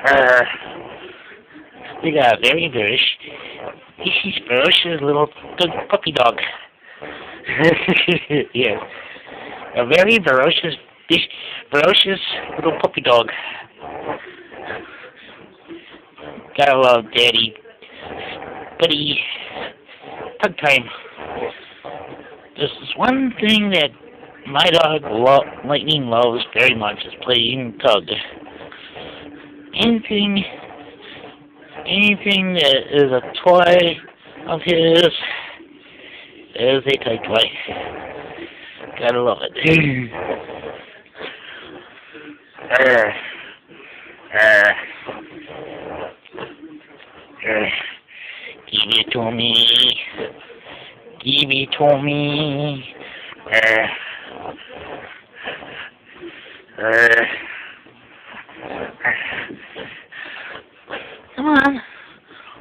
Uh, we got a very he's ferocious little puppy dog. Yes, a very ferocious little puppy dog. Gotta love Daddy, buddy, tug time. There's this one thing that my dog Lightning loves very much is playing tug. Anything that is a toy of his is a tug toy. Gotta love it. Give it to me. Give it to me. Come on.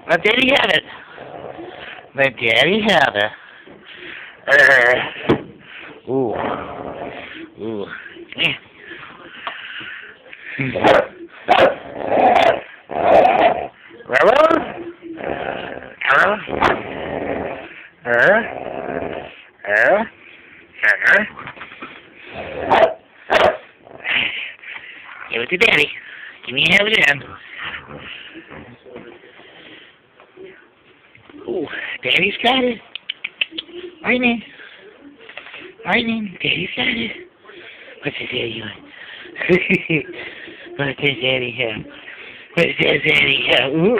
Let Daddy have it. Let Daddy have it. Ooh. Ooh. Hello? Hello? Give it to Daddy. Give me half it in. Ooh, Daddy's got it. Lightning. Daddy's got it. What's his daddy doing? What does Daddy have? What does Daddy have? Ooh.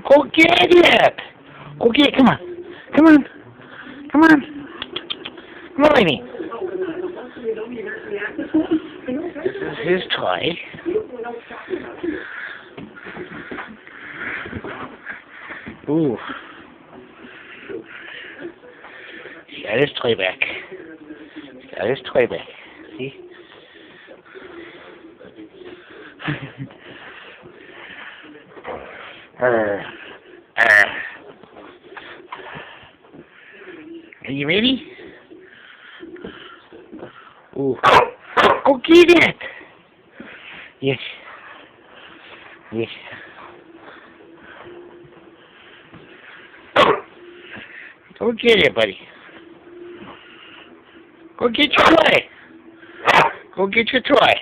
Go get it! Go get it, come on. Come on, Lightning. This is his toy. Ooh. He got his toy back. See? Are you ready? Ooh. Go get it! Yes. Go get it, buddy. Go get your toy.